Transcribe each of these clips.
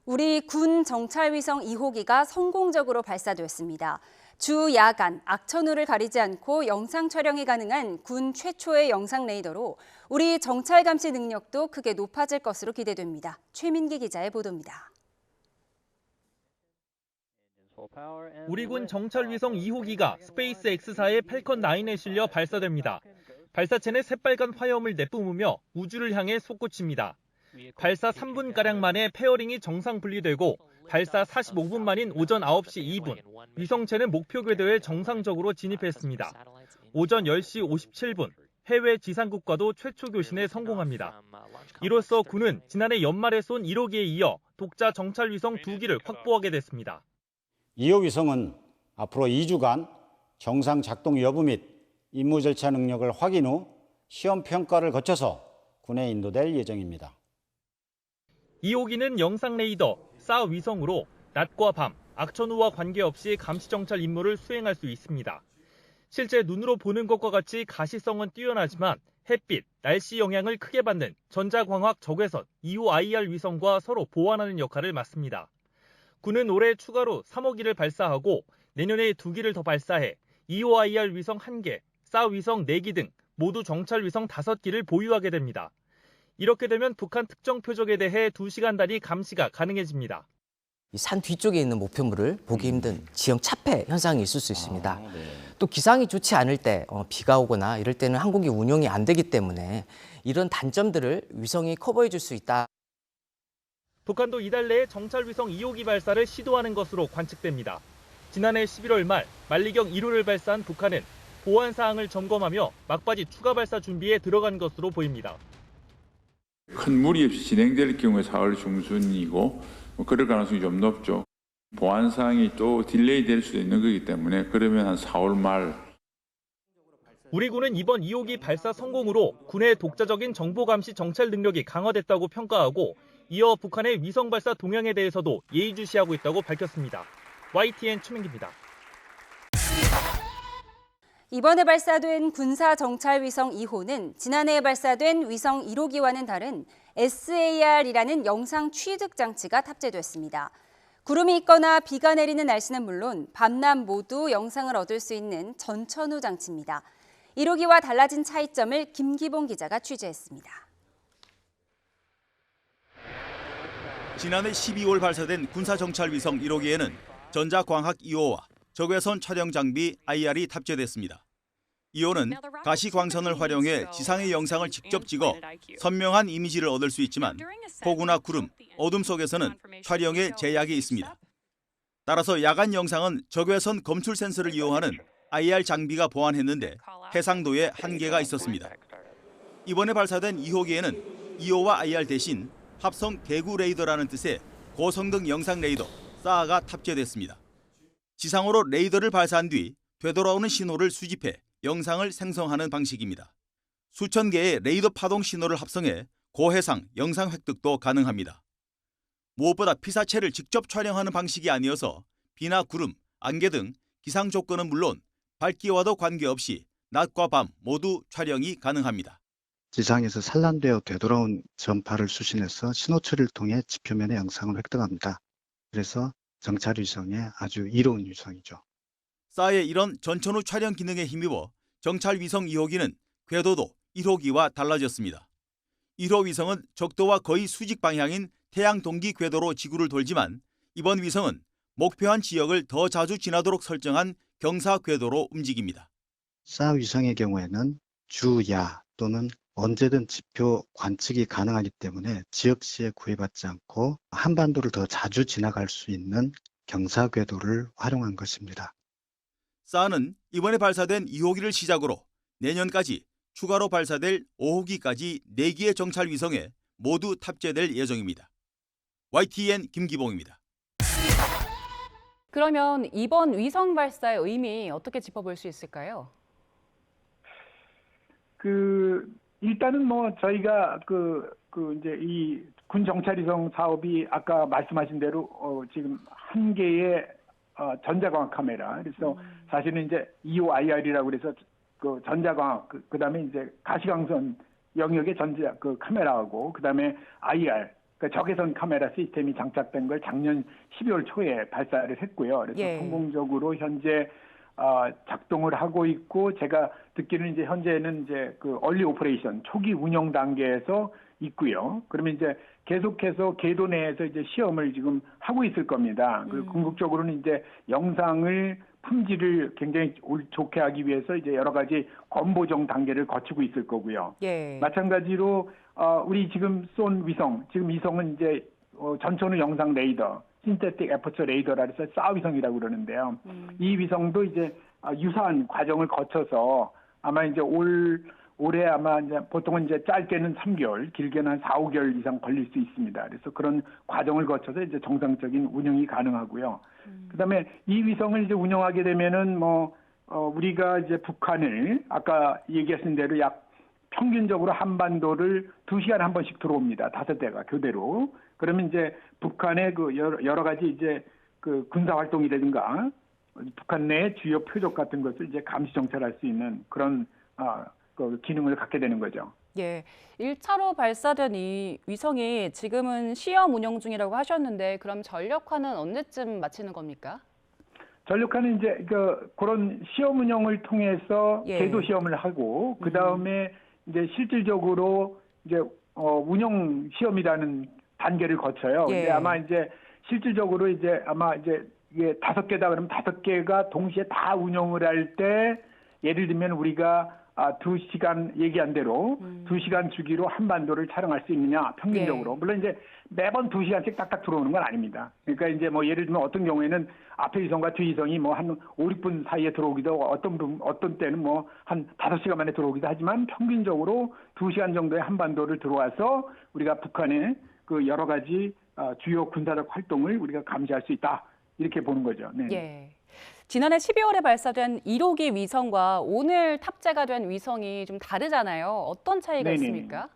우리 군 정찰위성 2호기가 성공적으로 발사되었습니다. 주 야간 악천후를 가리지 않고 영상 촬영이 가능한 군 최초의 영상 레이더로 우리 정찰 감시 능력도 크게 높아질 것으로 기대됩니다. 최민기 기자의 보도입니다. 우리 군 정찰위성 2호기가 스페이스 X사의 팰컨 9에 실려 발사됩니다. 발사체는 새빨간 화염을 내뿜으며 우주를 향해 솟구칩니다. 발사 3분가량 만에 페어링이 정상 분리되고 발사 45분 만인 오전 9시 2분, 위성체는 목표 궤도에 정상적으로 진입했습니다. 오전 10시 57분, 해외 지상국과도 최초 교신에 성공합니다. 이로써 군은 지난해 연말에 쏜 1호기에 이어 독자 정찰위성 2기를 확보하게 됐습니다. 2호 위성은 앞으로 2주간 정상 작동 여부 및 임무 절차 능력을 확인 후 시험 평가를 거쳐서 군에 인도될 예정입니다. 2호기는 영상 레이더, 사 위성으로 낮과 밤, 악천후와 관계없이 감시 정찰 임무를 수행할 수 있습니다. 실제 눈으로 보는 것과 같이 가시성은 뛰어나지만 햇빛, 날씨 영향을 크게 받는 전자광학 적외선 2호 IR 위성과 서로 보완하는 역할을 맡습니다. 군은 올해 추가로 3호기를 발사하고 내년에 2기를 더 발사해 2호 IR 위성 1개, 사 위성 4기 등 모두 정찰 위성 5기를 보유하게 됩니다. 이렇게 되면 북한 특정 표적에 대해 2시간 단위 감시가 가능해집니다. 산 뒤쪽에 있는 목표물을 보기 힘든 지형 차폐 현상이 있을 수 있습니다. 또 기상이 좋지 않을 때 비가 오거나 이럴 때는 항공기 운용이 안 되기 때문에 이런 단점들을 위성이 커버해 줄 수 있다. 북한도 이달 내에 정찰위성 2호기 발사를 시도하는 것으로 관측됩니다. 지난해 11월 말 만리경 1호를 발사한 북한은 보안 사항을 점검하며 막바지 추가 발사 준비에 들어간 것으로 보입니다. 큰 무리 없이 진행될 경우에 4월 중순이고 그럴 가능성이 좀 높죠. 보안 사항이 또 딜레이 될 수도 있는 거기 때문에 그러면 한 4월 말. 우리 군은 이번 2호기 발사 성공으로 군의 독자적인 정보 감시 정찰 능력이 강화됐다고 평가하고 이어 북한의 위성 발사 동향에 대해서도 예의주시하고 있다고 밝혔습니다. YTN 최민기입니다. 이번에 발사된 군사 정찰 위성 2호는 지난해에 발사된 위성 1호기와는 다른 SAR이라는 영상 취득 장치가 탑재됐습니다. 구름이 있거나 비가 내리는 날씨는 물론 밤낮 모두 영상을 얻을 수 있는 전천후 장치입니다. 1호기와 달라진 차이점을 김기봉 기자가 취재했습니다. 지난해 12월 발사된 군사정찰위성 1호기에는 전자광학 2호와 적외선 촬영 장비 IR이 탑재됐습니다. 2호는 가시광선을 활용해 지상의 영상을 직접 찍어 선명한 이미지를 얻을 수 있지만 폭우나 구름, 어둠 속에서는 촬영에 제약이 있습니다. 따라서 야간 영상은 적외선 검출 센서를 이용하는 IR 장비가 보완했는데 해상도에 한계가 있었습니다. 이번에 발사된 2호기에는 2호와 IR 대신 합성 대구 레이더라는 뜻의 고성능 영상 레이더 사가 탑재됐습니다. 지상으로 레이더를 발사한 뒤 되돌아오는 신호를 수집해 영상을 생성하는 방식입니다. 수천 개의 레이더 파동 신호를 합성해 고해상 영상 획득도 가능합니다. 무엇보다 피사체를 직접 촬영하는 방식이 아니어서 비나 구름, 안개 등 기상 조건은 물론 밝기와도 관계없이 낮과 밤 모두 촬영이 가능합니다. 지상에서 산란되어 되돌아온 전파를 수신해서 신호 처리를 통해 지표면의 영상을 획득합니다. 그래서 정찰 위성의 아주 이로운 위성이죠. 사의 이런 전천후 촬영 기능에 힘입어 정찰 위성 2호기는 궤도도 1호기와 달라졌습니다. 1호 위성은 적도와 거의 수직 방향인 태양 동기 궤도로 지구를 돌지만 이번 위성은 목표한 지역을 더 자주 지나도록 설정한 경사 궤도로 움직입니다. 사 위성의 경우에는 주야 또는 언제든 지표 관측이 가능하기 때문에 지역시에 구애받지 않고 한반도를 더 자주 지나갈 수 있는 경사 궤도를 활용한 것입니다. 사는 이번에 발사된 2호기를 시작으로 내년까지 추가로 발사될 5호기까지 4기의 정찰 위성에 모두 탑재될 예정입니다. YTN 김기봉입니다. 그러면 이번 위성 발사의 의미 어떻게 짚어볼 수 있을까요? 일단은 저희가 이제 이 군 정찰위성 사업이 아까 말씀하신 대로 지금 한 개의 전자광학 카메라. 그래서 사실은 이제 2호 IR이라고 그래서 그 전자광학 그다음에 이제 가시광선 영역의 카메라하고 그다음에 IR 그러니까 적외선 카메라 시스템이 장착된 걸 작년 12월 초에 발사를 했고요. 그래서 예. 성공적으로 현재 작동을 하고 있고, 제가 듣기로는 이제 현재는 이제 그 얼리 오퍼레이션 초기 운영 단계에서 있고요. 그러면 이제 계속해서 궤도 내에서 이제 시험을 지금 하고 있을 겁니다. 그리고 궁극적으로는 이제 영상을 품질을 굉장히 좋게 하기 위해서 이제 여러 가지 검보정 단계를 거치고 있을 거고요. 예. 마찬가지로 우리 지금 쏜 위성, 지금 위성은 이제 전천후 영상 레이더, 신테틱 에퍼처 레이더라 해서 싸 위성이라고 그러는데요. 이 위성도 이제 유사한 과정을 거쳐서 아마 이제 올해 아마 이제 보통은 이제 짧게는 3개월, 길게는 한 4, 5개월 이상 걸릴 수 있습니다. 그래서 그런 과정을 거쳐서 이제 정상적인 운영이 가능하고요. 그다음에 이 위성을 이제 운영하게 되면은 우리가 이제 북한을 아까 얘기하신 대로 약 평균적으로 한반도를 2시간에 한 번씩 들어옵니다. 5대가 교대로. 그러면 이제 북한의 그 여러 가지 이제 그 군사 활동이라든가 북한 내 주요 표적 같은 것을 이제 감시 정찰할 수 있는 그런 그 기능을 갖게 되는 거죠. 예. 1차로 발사된 이 위성이 지금은 시험 운영 중이라고 하셨는데 그럼 전력화는 언제쯤 마치는 겁니까? 전력화는 이제 그런 시험 운영을 통해서 예. 궤도 시험을 하고 그 다음에 이제 실질적으로 이제 운영 시험이라는 단계를 거쳐요. 예. 근데 아마 이제 실질적으로 이제 아마 이제 이게 5개다 그러면 5개가 동시에 다 운영을 할 때 예를 들면 우리가 2시간 얘기한 대로 2시간 주기로 한반도를 촬영할 수 있느냐 평균적으로. 예. 물론 이제 매번 2시간씩 딱딱 들어오는 건 아닙니다. 그러니까 이제 뭐 예를 들면 어떤 경우에는 앞에 위성과 뒤 위성이 뭐 한 5, 6분 사이에 들어오기도 하고 어떤 때는 뭐 한 5시간 만에 들어오기도 하지만 평균적으로 2시간 정도의 한반도를 들어와서 우리가 북한의 그 여러 가지 주요 군사적 활동을 우리가 감시할 수 있다. 이렇게 보는 거죠. 네. 예. 지난해 12월에 발사된 1호기 위성과 오늘 탑재가 된 위성이 좀 다르잖아요. 어떤 차이가 네네네. 있습니까?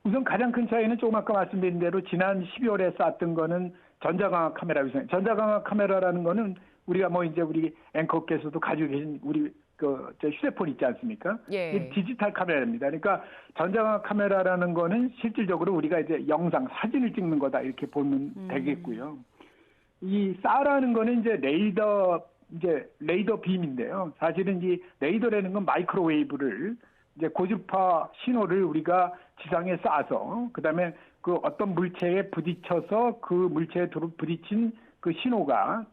우선 가장 큰 차이는 조금 아까 말씀드린 대로 지난 12월에 쐈던 거는 전자광학 카메라 위성. 전자광학 카메라라는 거는 우리가 뭐 이제 우리 앵커께서도 가지고 계신 우리 저 휴대폰 있지 않습니까? 예. 이게 디지털 카메라입니다. 그러니까 전자광학 카메라라는 거는 실질적으로 우리가 이제 영상, 사진을 찍는 거다 이렇게 보면 되겠고요. 이 싸라는 거는 이제 레이더 빔인데요. 사실은 이 레이더라는 건 마이크로웨이브를 이제 고주파 신호를 우리가 지상에 쏴서 그다음에 그 어떤 물체에 부딪혀서 그 물체에 부딪힌 그 신호가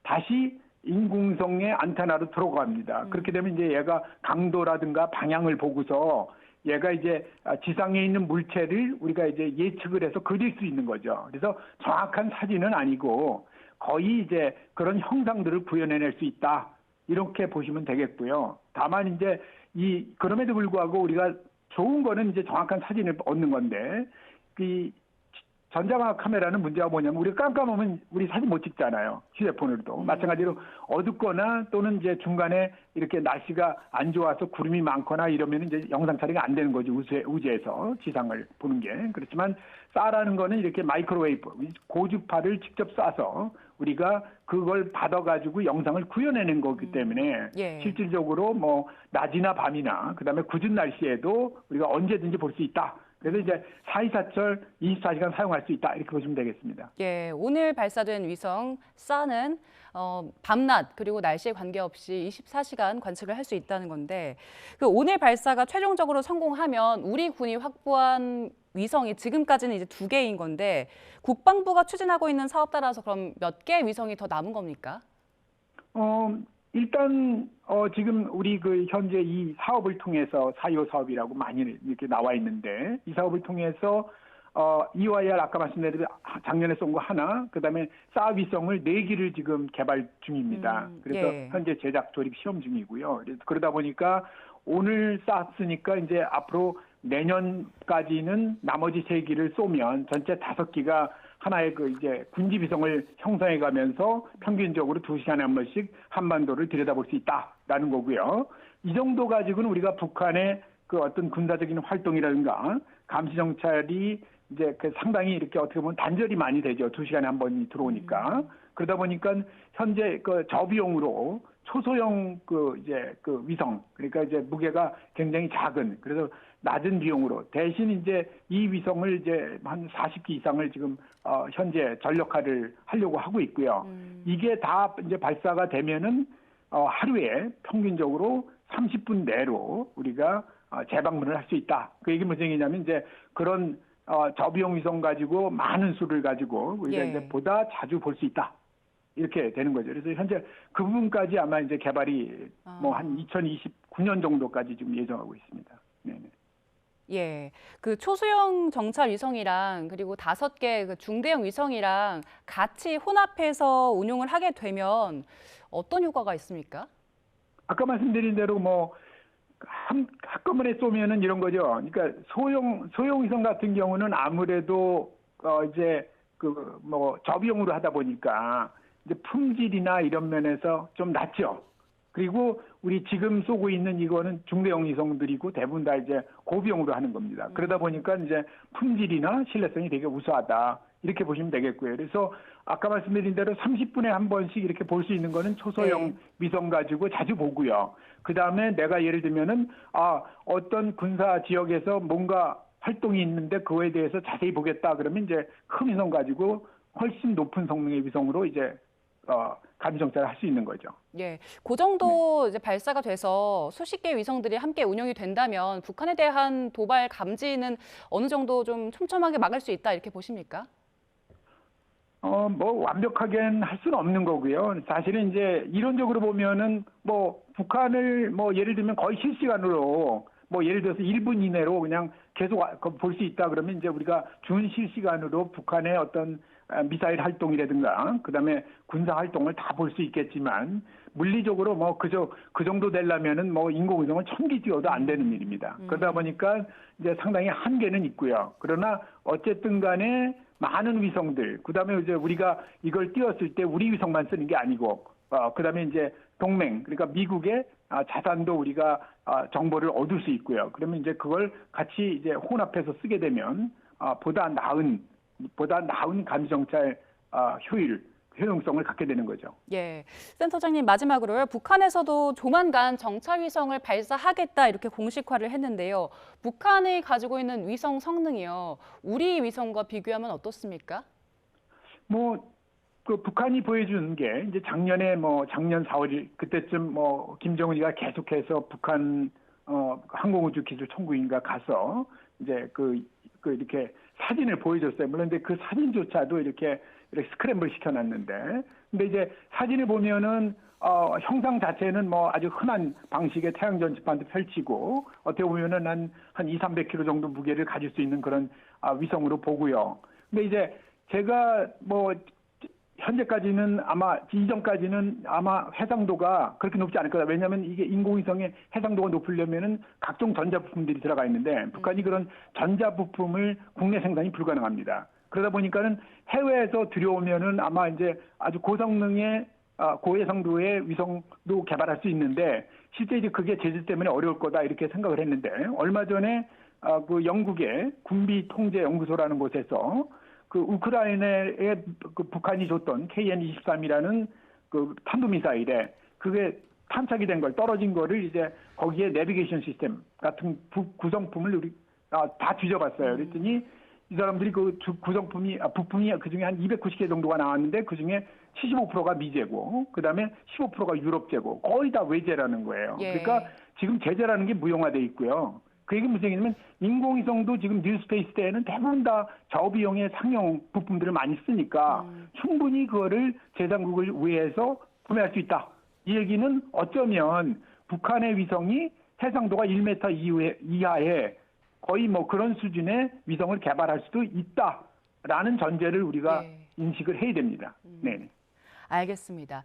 다시 인공성의 안테나로 들어갑니다. 그렇게 되면 이제 얘가 강도라든가 방향을 보고서 얘가 이제 지상에 있는 물체를 우리가 이제 예측을 해서 그릴 수 있는 거죠. 그래서 정확한 사진은 아니고 거의 이제 그런 형상들을 구현해낼 수 있다. 이렇게 보시면 되겠고요. 다만 이제 그럼에도 불구하고 우리가 좋은 거는 이제 정확한 사진을 얻는 건데, 이 전자광학 카메라는 문제가 뭐냐면 우리가 깜깜하면 우리 사진 못 찍잖아요. 휴대폰으로도. 마찬가지로 어둡거나 또는 이제 중간에 이렇게 날씨가 안 좋아서 구름이 많거나 이러면 이제 영상 촬영이 안 되는 거죠. 우주에서 지상을 보는 게. 그렇지만 싸라는 거는 이렇게 마이크로웨이브, 고주파를 직접 쏴서 우리가 그걸 받아가지고 영상을 구현해낸 거기 때문에 예. 실질적으로 뭐 낮이나 밤이나 그다음에 굳은 날씨에도 우리가 언제든지 볼 수 있다. 그래서 이제 4.24철 24시간 사용할 수 있다. 이렇게 보시면 되겠습니다. 예, 오늘 발사된 위성 싸는 밤낮 그리고 날씨에 관계없이 24시간 관측을 할 수 있다는 건데 그 오늘 발사가 최종적으로 성공하면 우리 군이 확보한 위성이 지금까지는 이제 2개인 건데 국방부가 추진하고 있는 사업 따라서 그럼 몇 개의 위성이 더 남은 겁니까? 일단 지금 우리 그 현재 이 사업을 통해서 4.25 사업이라고 많이 이렇게 나와 있는데 이 사업을 통해서 EOIR 아까 말씀드린 작년에 쏜 거 하나, 그다음에 싸 위성을 4기를 지금 개발 중입니다. 그래서 예. 현재 제작 조립 시험 중이고요. 그러다 보니까 오늘 쐈으니까 이제 앞으로 내년까지는 나머지 3기를 쏘면 전체 5기가 하나의 그 이제 군지 위성을 형성해 가면서 평균적으로 2시간에 한 번씩 한반도를 들여다볼 수 있다라는 거고요. 이 정도 가지고는 우리가 북한의 그 어떤 군사적인 활동이라든가 감시 정찰이 이제 그 상당히 이렇게 어떻게 보면 단절이 많이 되죠. 2시간에 한 번이 들어오니까. 그러다 보니까 현재 그 저비용으로 초소형 그 이제 그 위성, 그러니까 이제 무게가 굉장히 작은, 그래서 낮은 비용으로 대신 이제 이 위성을 이제 한 40기 이상을 지금 현재 전력화를 하려고 하고 있고요. 이게 다 이제 발사가 되면은 하루에 평균적으로 30분 내로 우리가 재방문을 할 수 있다. 그 얘기 무슨 얘기냐면 이제 그런 저비용 위성 가지고 많은 수를 가지고 우리가 예. 이제 보다 자주 볼 수 있다. 이렇게 되는 거죠. 그래서 현재 그 부분까지 아마 이제 개발이 뭐 한 2029년 정도까지 지금 예정하고 있습니다. 네네. 예, 그 초소형 정찰 위성이랑 그리고 5개 그 중대형 위성이랑 같이 혼합해서 운용을 하게 되면 어떤 효과가 있습니까? 아까 말씀드린 대로 뭐 한꺼번에 쏘면은 이런 거죠. 그러니까 소형 위성 같은 경우는 아무래도 이제 그 뭐 저비용으로 하다 보니까 이제 품질이나 이런 면에서 좀 낮죠. 그리고 우리 지금 쏘고 있는 이거는 중대형 위성들이고 대부분 다 이제 고비용으로 하는 겁니다. 그러다 보니까 이제 품질이나 신뢰성이 되게 우수하다. 이렇게 보시면 되겠고요. 그래서 아까 말씀드린 대로 30분에 한 번씩 이렇게 볼 수 있는 거는 초소형 위성 가지고 자주 보고요. 그 다음에 내가 예를 들면은 어떤 군사 지역에서 뭔가 활동이 있는데 그거에 대해서 자세히 보겠다 그러면 이제 큰 위성 가지고 훨씬 높은 성능의 위성으로 이제 감시 정찰을 할 수 있는 거죠. 예, 그 정도 이제 발사가 돼서 수십 개의 위성들이 함께 운용이 된다면 북한에 대한 도발 감지는 어느 정도 좀 촘촘하게 막을 수 있다 이렇게 보십니까? 뭐 완벽하게는 할 수는 없는 거고요. 사실은 이제 이론적으로 보면은 뭐 북한을 뭐 예를 들면 거의 실시간으로 뭐 예를 들어서 1분 이내로 그냥 계속 볼 수 있다 그러면 이제 우리가 준실시간으로 북한의 어떤 미사일 활동이라든가 그다음에 군사 활동을 다 볼 수 있겠지만 물리적으로 뭐 그 정도 되려면은 뭐 인공위성을 1000기 띄워도 안 되는 일입니다. 그러다 보니까 이제 상당히 한계는 있고요. 그러나 어쨌든 간에 많은 위성들, 그다음에 이제 우리가 이걸 띄웠을 때 우리 위성만 쓰는 게 아니고 그다음에 이제 동맹, 그러니까 미국의 자산도 우리가 정보를 얻을 수 있고요. 그러면 이제 그걸 같이 이제 혼합해서 쓰게 되면 보다 나은 감시 정찰 효용성을 갖게 되는 거죠. 예, 센터장님 마지막으로요. 북한에서도 조만간 정찰 위성을 발사하겠다 이렇게 공식화를 했는데요. 북한이 가지고 있는 위성 성능이요. 우리 위성과 비교하면 어떻습니까? 그 북한이 보여준 게 이제 작년 4월 그때쯤 뭐 김정은이가 계속해서 북한 항공우주기술총국인가 가서 이제 이렇게 사진을 보여줬어요. 물론 근데 그 사진조차도 이렇게 스크램블 시켜놨는데, 근데 이제 사진을 보면은 형상 자체는 뭐 아주 흔한 방식의 태양 전지판도 펼치고 어떻게 보면은 한 200-300kg 정도 무게를 가질 수 있는 그런 위성으로 보고요. 근데 이제 제가 뭐 현재까지는 이전까지는 아마 해상도가 그렇게 높지 않을 거다. 왜냐하면 이게 인공위성의 해상도가 높으려면은 각종 전자부품들이 들어가 있는데 북한이 그런 전자부품을 국내 생산이 불가능합니다. 그러다 보니까는 해외에서 들여오면은 아마 이제 아주 고성능의 고해상도의 위성도 개발할 수 있는데 실제 이제 그게 제재 때문에 어려울 거다 이렇게 생각을 했는데 얼마 전에 그 영국의 군비 통제 연구소라는 곳에서 그 우크라이나에 그 북한이 줬던 KN-23이라는 그 탄도미사일에 그게 탄착이 된 걸 떨어진 거를 이제 거기에 내비게이션 시스템 같은 구성품을 우리 다 뒤져봤어요. 그랬더니 이 사람들이 그 구성품이 부품이 그중에 한 290개 정도가 나왔는데 그중에 75%가 미제고 그다음에 15%가 유럽제고 거의 다 외제라는 거예요. 예. 그러니까 지금 제재라는 게 무용화돼 있고요. 그 얘기 무슨 얘기냐면 인공위성도 지금 뉴스페이스 때에는 대부분 다 저비용의 상용 부품들을 많이 쓰니까 충분히 그거를 제장국을 위해서 구매할 수 있다. 이 얘기는 어쩌면 북한의 위성이 해상도가 1m 이하의 거의 뭐 그런 수준의 위성을 개발할 수도 있다라는 전제를 우리가 인식을 해야 됩니다. 네. 알겠습니다.